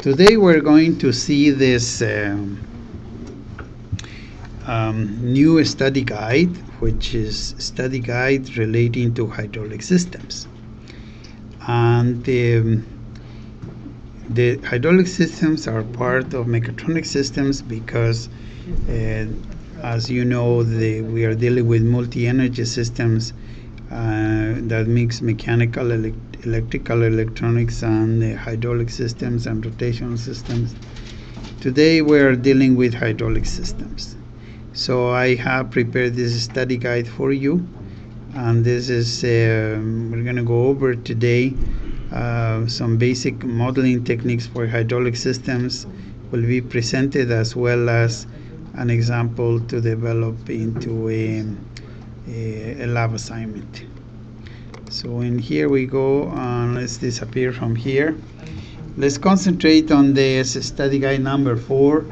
Today we're going to see this new study guide, which is study guide relating to hydraulic systems. And the hydraulic systems are part of mechatronic systems because, as you know, we are dealing with multi-energy systems that mix mechanical, electrical, electronics, and hydraulic systems and rotational systems. Today we are dealing with hydraulic systems. So I have prepared this study guide for you, and this is we're going to go over today some basic modeling techniques for hydraulic systems will be presented, as well as an example to develop into a lab assignment. So in here we go, and let's disappear from here. Let's concentrate on this study guide number 4,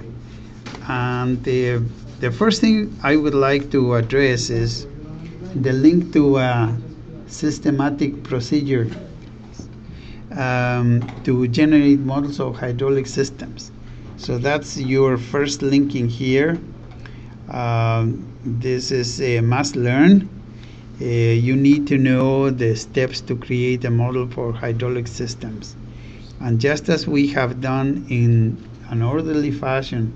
and the first thing I would like to address is the link to a systematic procedure to generate models of hydraulic systems. So that's your first link in here. This is a must learn. You need to know the steps to create a model for hydraulic systems. And just as we have done in an orderly fashion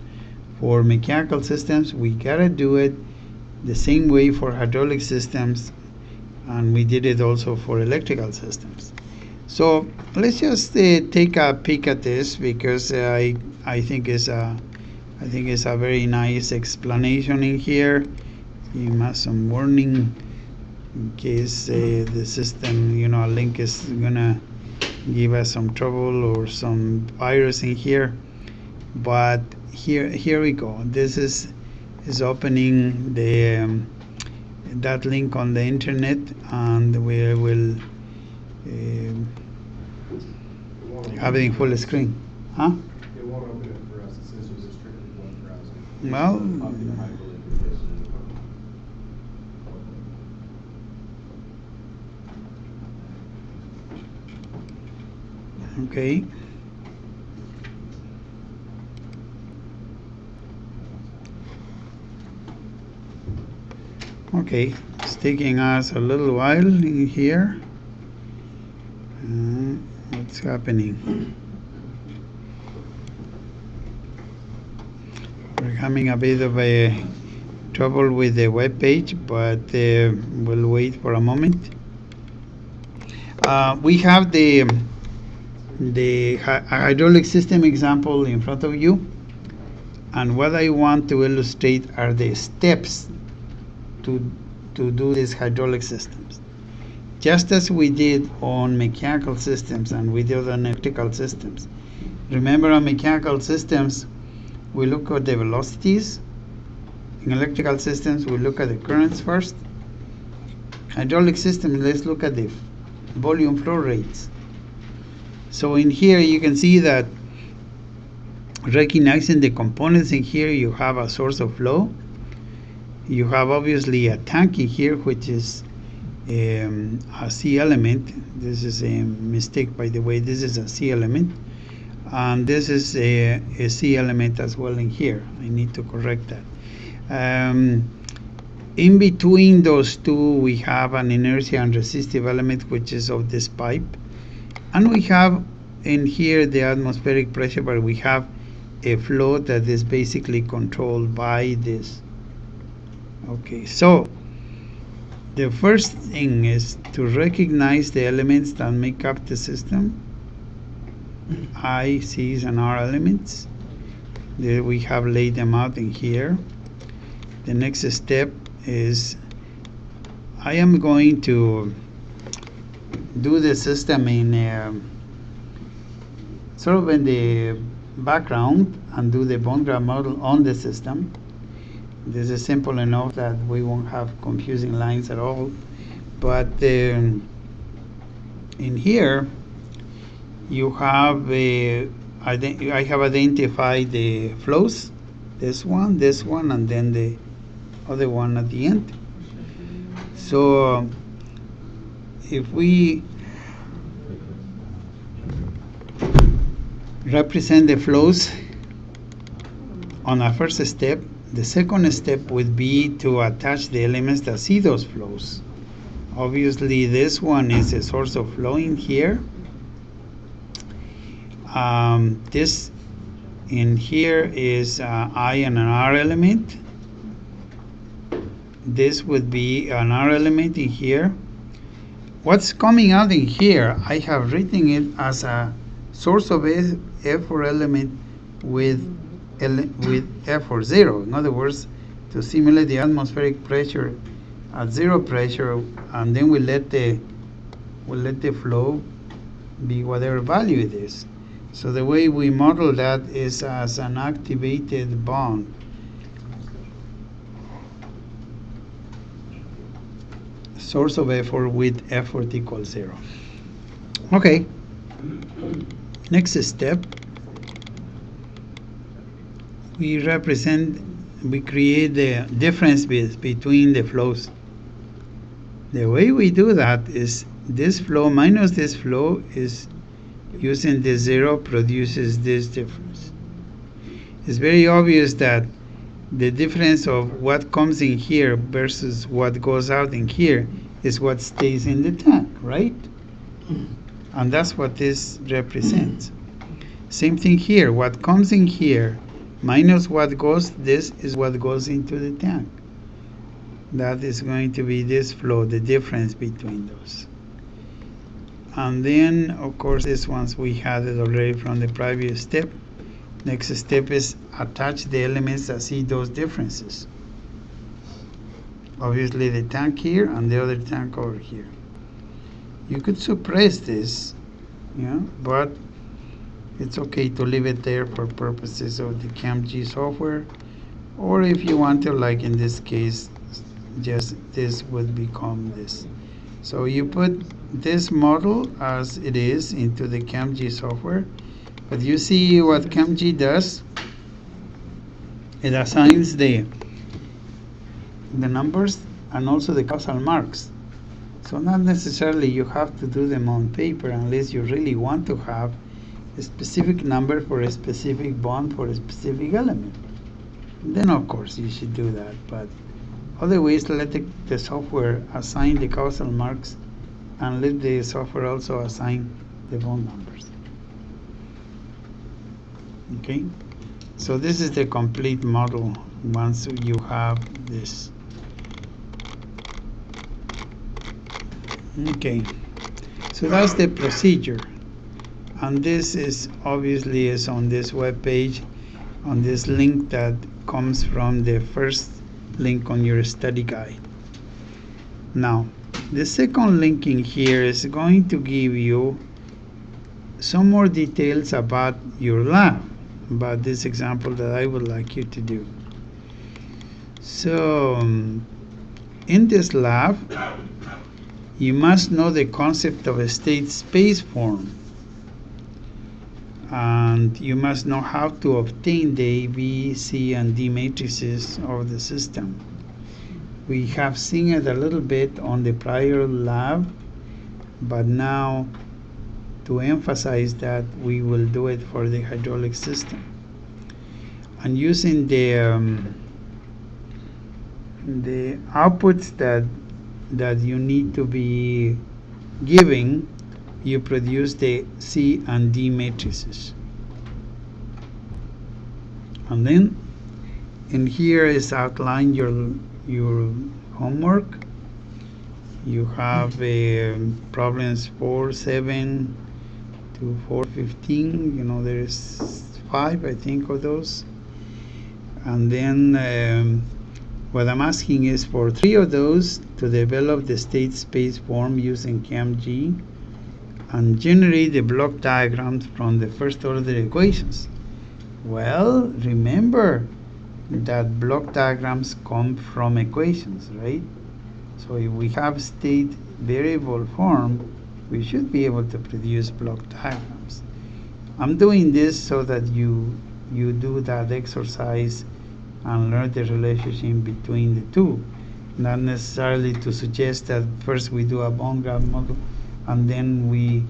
for mechanical systems, we gotta do it the same way for hydraulic systems, and we did it also for electrical systems. So let's just take a peek at this, because I think it's a very nice explanation in here. You must some warning in case the system, a link is gonna give us some trouble or some virus in here. But here we go. This is opening the that link on the internet, and we will have it in full screen. Huh? It won't open it for us. It says use a strictly one browser. Well, okay. Okay, it's taking us a little while in here. What's happening? We're having a bit of a trouble with the web page, but we'll wait for a moment. We have the hydraulic system example in front of you, and what I want to illustrate are the steps to do these hydraulic systems. Just as we did on mechanical systems and we did on electrical systems. Remember, on mechanical systems we look at the velocities. In electrical systems we look at the currents first. Hydraulic systems, let's look at the volume flow rates. So in here you can see that, recognizing the components in here, you have a source of flow. You have obviously a tank in here, which is a C element. This is a mistake, by the way. This is a C element, and this is a C element as well in here. I need to correct that. In between those two, we have an inertia and resistive element, which is of this pipe, and we have in here the atmospheric pressure, but we have a flow that is basically controlled by this. Okay, so the first thing is to recognize the elements that make up the system. I, C's, and R elements. We have laid them out in here. The next step is I am going to do the system in sort of in the background and do the bone graft model on the system. This is simple enough that we won't have confusing lines at all. But in here you have I have identified the flows, this one, and then the other one at the end. So if we represent the flows on a first step. The second step would be to attach the elements that see those flows. Obviously, this one is a source of flow in here. This in here is I and an R element. This would be an R element in here. What's coming out in here, I have written it as a source of F4 element with F4 0. In other words, to simulate the atmospheric pressure at zero pressure, and then we let the flow be whatever value it is. So the way we model that is as an activated bond. Source of effort with effort equals 0. Okay. Next step. We create the difference between the flows. The way we do that is this flow minus this flow is using the 0 produces this difference. It's very obvious that the difference of what comes in here versus what goes out in here is what stays in the tank, right? And that's what this represents. Same thing here. What comes in here minus what goes, this is what goes into the tank. That is going to be this flow, the difference between those. And then, of course, this ones we had it already from the previous step. Next step is attach the elements that see those differences. Obviously the tank here and the other tank over here. You could suppress this, but it's okay to leave it there for purposes of the CAMG software. Or if you want to, like in this case, just this would become this. So you put this model as it is into the CAMG software. But you see what CAMG does? It assigns the numbers and also the causal marks. So not necessarily you have to do them on paper unless you really want to have a specific number for a specific bond for a specific element. And then of course you should do that. But otherwise let the software assign the causal marks and let the software also assign the bond numbers. Okay, so this is the complete model once you have this. Okay, so that's the procedure, and this is obviously is on this web page, on this link that comes from the first link on your study guide. Now, the second link in here is going to give you some more details about your lab, about this example that I would like you to do. So in this lab you must know the concept of a state space form, and you must know how to obtain the A, B, C, and D matrices of the system. We have seen it a little bit on the prior lab, but now to emphasize that we will do it for the hydraulic system. And using the outputs that you need to be giving, you produce the C and D matrices. And then in here is outlined your homework. You have problems 4, 7 to 415. There's 5, I think, of those. And then what I'm asking is for 3 of those to develop the state space form using CAMG and generate the block diagrams from the first order equations. Well, remember that block diagrams come from equations, right? So if we have state variable form, we should be able to produce block diagrams. I'm doing this so that you do that exercise and learn the relationship between the two, not necessarily to suggest that first we do a bond graph model and then we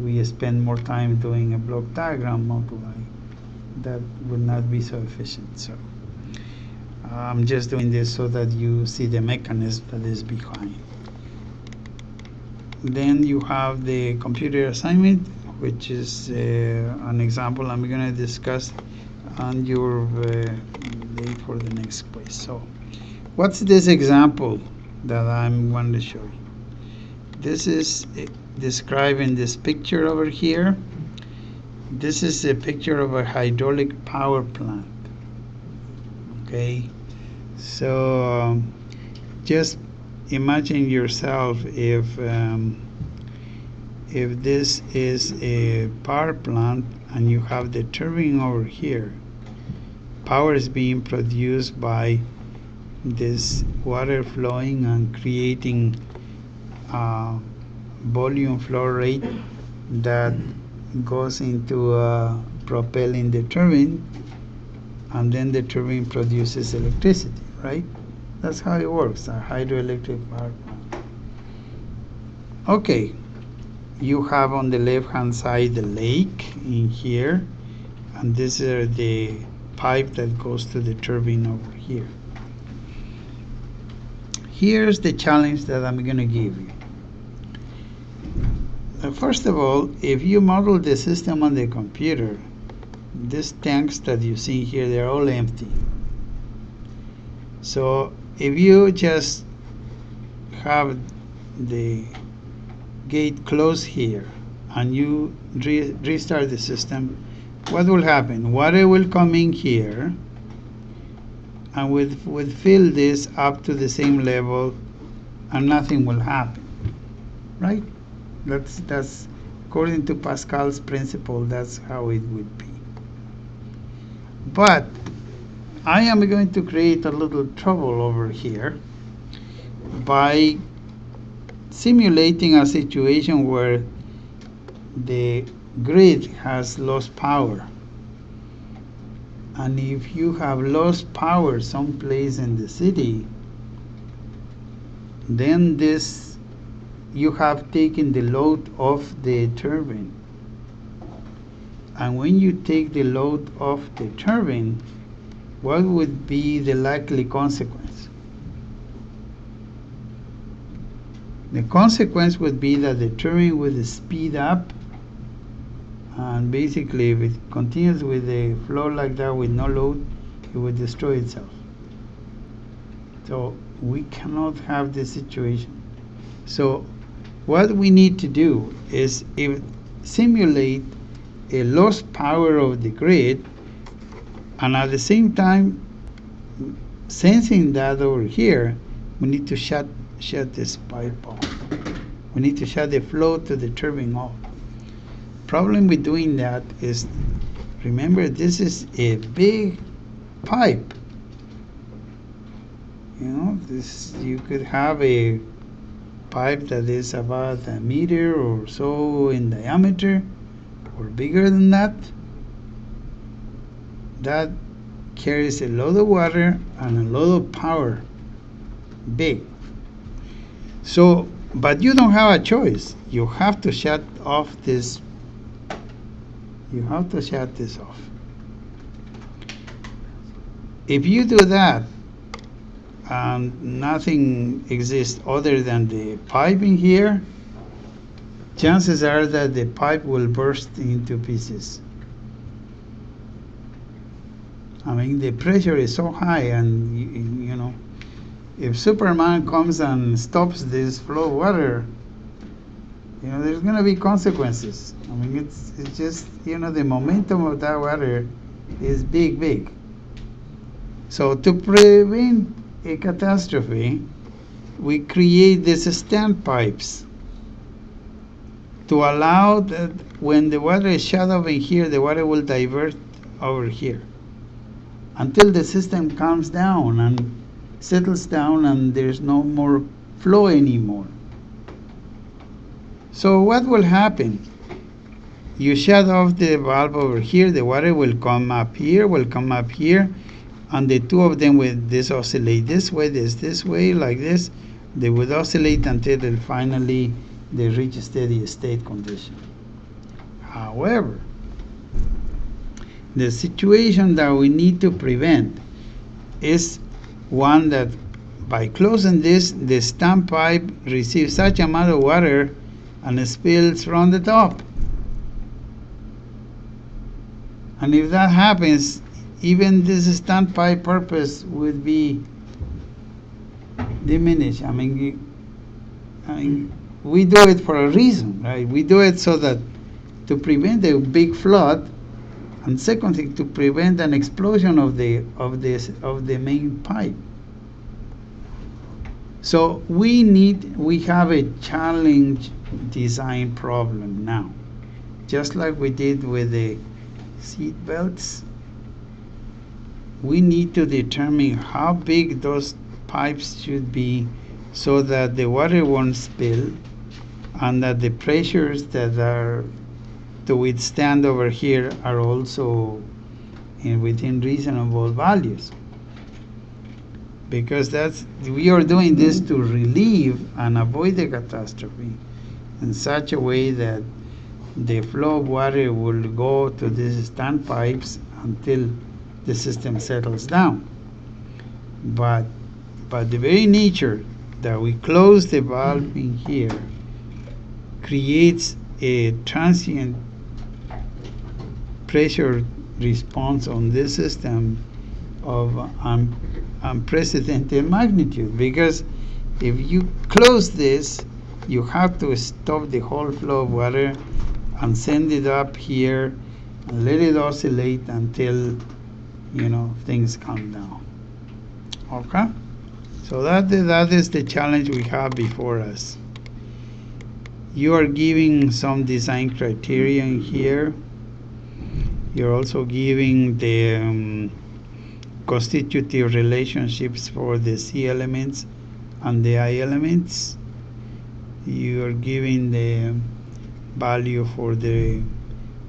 we spend more time doing a block diagram multiply. That would not be so efficient. So I'm just doing this so that you see the mechanism that is behind. Then you have the computer assignment, which is an example I'm going to discuss on your day for the next quiz. So what's this example that I'm going to show you? This is described in this picture over here. This is a picture of a hydraulic power plant. Okay, so just imagine yourself if this is a power plant and you have the turbine over here. Power is being produced by this water flowing and creating a volume flow rate that goes into propelling the turbine, and then the turbine produces electricity, right? That's how it works, a hydroelectric power plant. Okay, you have on the left hand side the lake in here, and this is the pipe that goes to the turbine over here. Here's the challenge that I'm going to give you. First of all, if you model the system on the computer, these tanks that you see here, they're all empty. So if you just have the gate closed here and you restart the system, what will happen? Water will come in here and will fill this up to the same level and nothing will happen, right? That's according to Pascal's principle, that's how it would be. But I am going to create a little trouble over here by simulating a situation where the grid has lost power. And if you have lost power someplace in the city, then you have taken the load off the turbine. And when you take the load off the turbine, what would be the likely consequence? The consequence would be that the turbine would speed up, and basically if it continues with a flow like that with no load, it would destroy itself. So we cannot have this situation. So what we need to do is simulate a lost power of the grid, and at the same time sensing that over here, we need to shut this pipe off. We need to shut the flow to the turbine off. Problem with doing that is, remember, this is a big pipe. You know, you could have a pipe that is about a meter or so in diameter, or bigger than that. That carries a lot of water and a lot of power, big. So, but you don't have a choice. You have to shut off this. You have to shut this off. If you do that, and nothing exists other than the pipe in here, chances are that the pipe will burst into pieces. I mean, the pressure is so high, and you know, if Superman comes and stops this flow of water, you know, there's going to be consequences. I mean, it's just, you know, the momentum of that water is big. So to prevent a catastrophe, we create these standpipes to allow that when the water is shut off in here, the water will divert over here until the system calms down and settles down and there's no more flow anymore. So what will happen? You shut off the valve over here, the water will come up here, and the two of them will oscillate this way, like this. They would oscillate until finally they reach a steady state condition. However, the situation that we need to prevent is one that by closing this, the standpipe receives such amount of water and it spills from the top. And if that happens, even this standpipe purpose would be diminished. I mean, we do it for a reason, right? We do it so that to prevent a big flood, and second thing, to prevent an explosion of the main pipe. So we have a challenge design problem now, just like we did with the seat belts. We need to determine how big those pipes should be so that the water won't spill and that the pressures that are to withstand over here are also within reasonable values. Because we are doing this to relieve and avoid the catastrophe in such a way that the flow of water will go to these standpipes until the system settles down. But the very nature that we close the valve in here creates a transient pressure response on this system of unprecedented magnitude, because if you close this, you have to stop the whole flow of water and send it up here and let it oscillate until things calm down. Okay, so that is the challenge we have before us. You are giving some design criteria in here. You're also giving the constitutive relationships for the C elements and the I elements. You are giving the value for the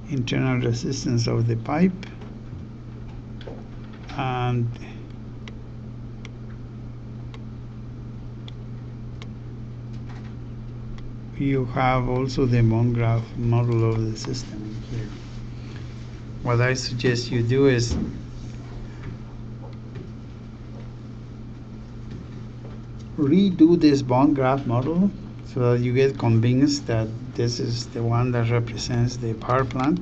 internal resistance of the pipe, and you have also the Von Graph model of the system here. What I suggest you do is redo this Von Graph model so that you get convinced that this is the one that represents the power plant,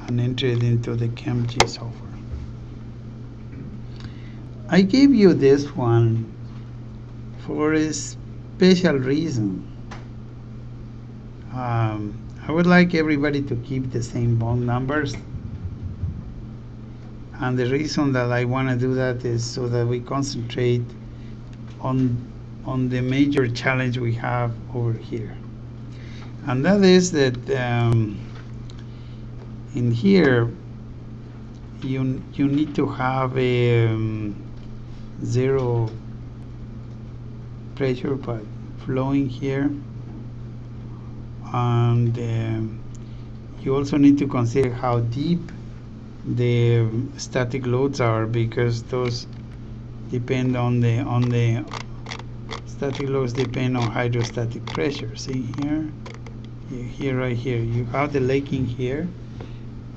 and enter it into the ChemG software. I gave you this one for a special reason. I would like everybody to keep the same bond numbers, and the reason that I want to do that is so that we concentrate on the major challenge we have over here, and that is that in here you need to have a zero pressure pipe flowing here, and you also need to consider how deep the static loads are, because those depend on the static loads depend on hydrostatic pressure. See here, right here, you have the laking here.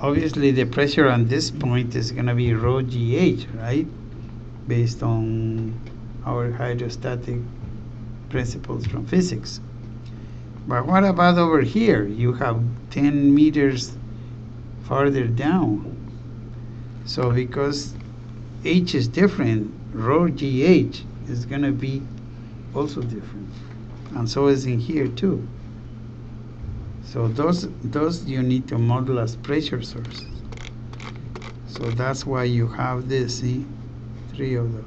Obviously the pressure on this point is going to be rho GH, right, based on our hydrostatic principles from physics. But what about over here? You have 10 meters farther down. So because H is different, rho GH is going to be also different. And so is in here too. So those you need to model as pressure sources. So that's why you have this, see, 3 of those.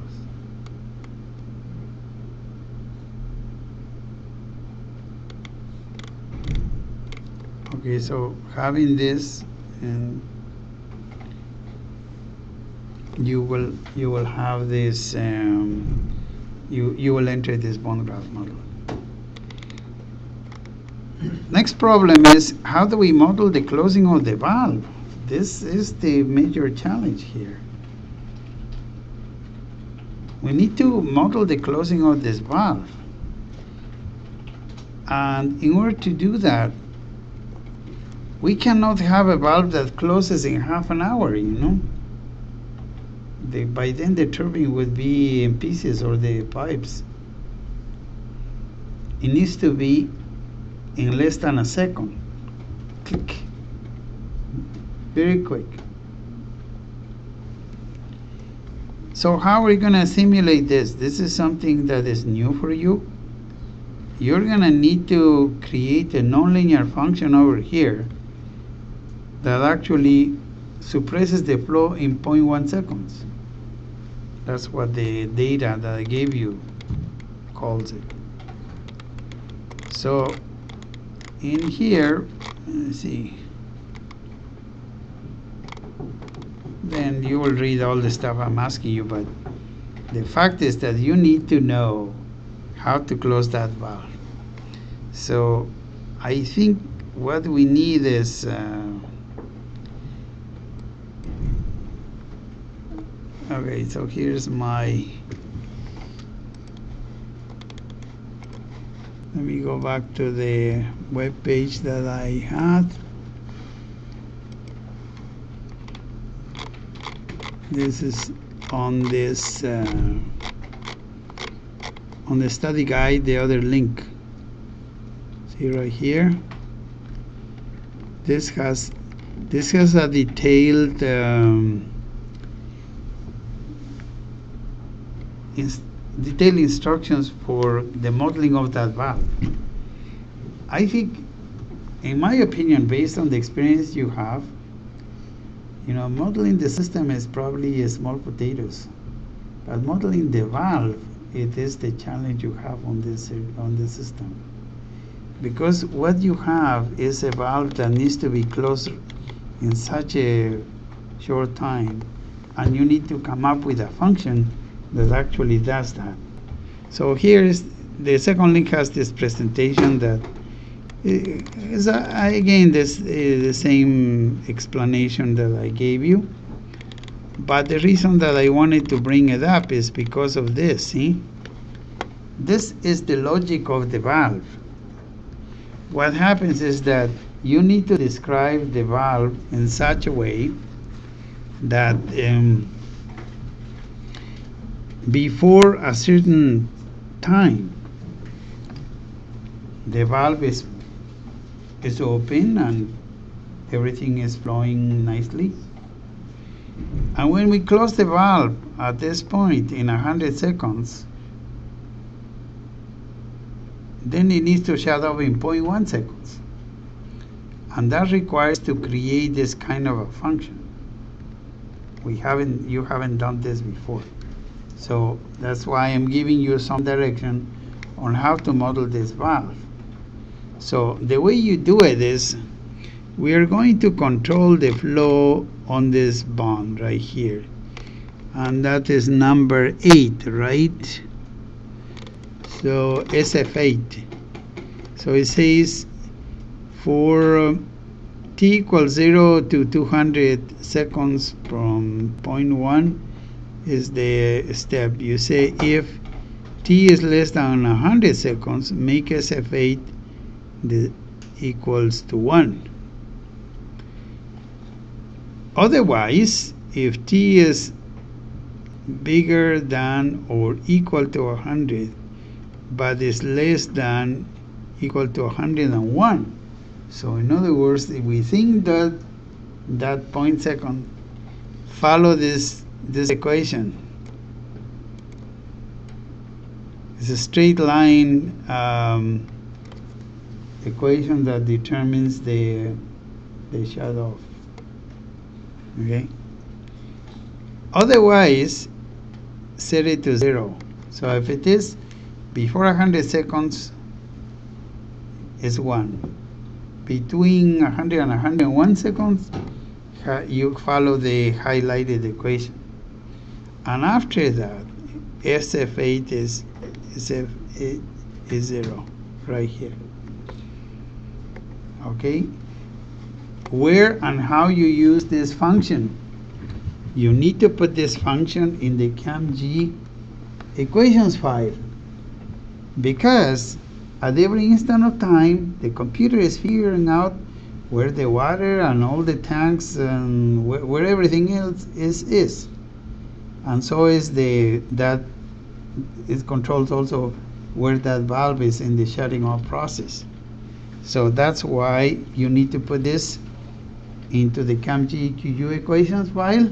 Okay, so having this, and you will have this, you will enter this Von Graph model. Next problem is, how do we model the closing of the valve? This is the major challenge here. We need to model the closing of this valve, and in order to do that, We cannot have a valve that closes in half an hour, by then the turbine would be in pieces, or the pipes. It needs to be in less than a second. Click. Very quick. So how are we going to simulate this? This is something that is new for you. You're going to need to create a nonlinear function over here that actually suppresses the flow in 0.1 seconds. That's what the data that I gave you calls it. So in here, let's see, then you will read all the stuff I'm asking you, but the fact is that you need to know how to close that valve. So I think what we need is okay, so here's my, let me go back to the web page that I had. This is on this on the study guide, the other link. See right here. This has a detailed detailed instructions for the modeling of that valve. I think, in my opinion, based on the experience you have, modeling the system is probably small potatoes, but modeling the valve, it is the challenge you have on the system, because what you have is a valve that needs to be closed in such a short time, and you need to come up with a function that actually does that. So here is the second link, has this presentation that is again the same explanation that I gave you, but the reason that I wanted to bring it up is because of this. See, this is the logic of the valve. What happens is that you need to describe the valve in such a way that before a certain time the valve is open and everything is flowing nicely, and when we close the valve at this point in 100 seconds, then it needs to shut off in 0.1 seconds, and that requires to create this kind of a function. You haven't done this before, so that's why I'm giving you some direction on how to model this valve. So the way you do it is, we are going to control the flow on this bond right here, and that is number 8, right? So SF8. So it says for t equals 0 to 200 seconds from 0.1 is the step. You say if t is less than 100 seconds, make SF8 equals to 1. Otherwise, if t is bigger than or equal to 100 but is less than equal to 101, so in other words, if we think that that point second, follow this equation. It's a straight line equation that determines the shut off. Okay. Otherwise, set it to 0. So if it is before 100 seconds, is 1. Between 100 and 101 seconds, you follow the highlighted equation. And after that, SF8 is 0 right here. Okay. Where and how you use this function? You need to put this function in the CAMG equations file, because at every instant of time the computer is figuring out where the water and all the tanks and where everything else is. And so is that it controls also where that valve is in the shutting off process. So that's why you need to put this into the CAMGQU equations file,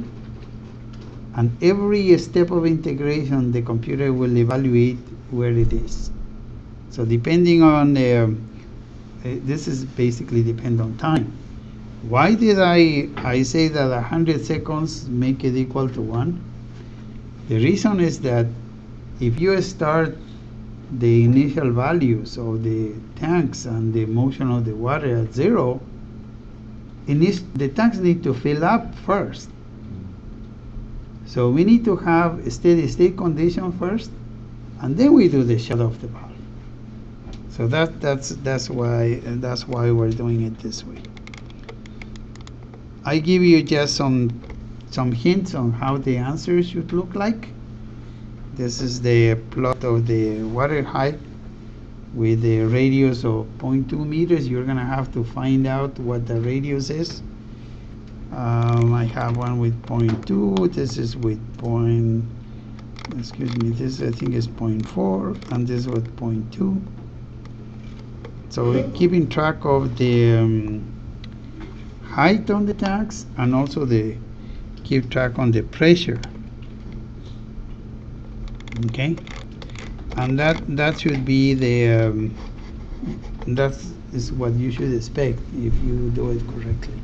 and every step of integration the computer will evaluate where it is. So depending on this is basically depend on time. Why did I say that 100 seconds make it equal to 1? The reason is that if you start the initial values of the tanks and the motion of the water at 0, the tanks need to fill up first. So we need to have a steady state condition first, and then we do the shut off the valve. So that's why we're doing it this way. I give you just some hints on how the answer should look like. This is the plot of the water height with the radius of 0.2 meters. You're gonna have to find out what the radius is. I have one with 0.2. This is with this I think is 0.4, and this with 0.2. So we're keeping track of the height on the tanks, and also keep track on the pressure. Okay, and that should be that is what you should expect if you do it correctly.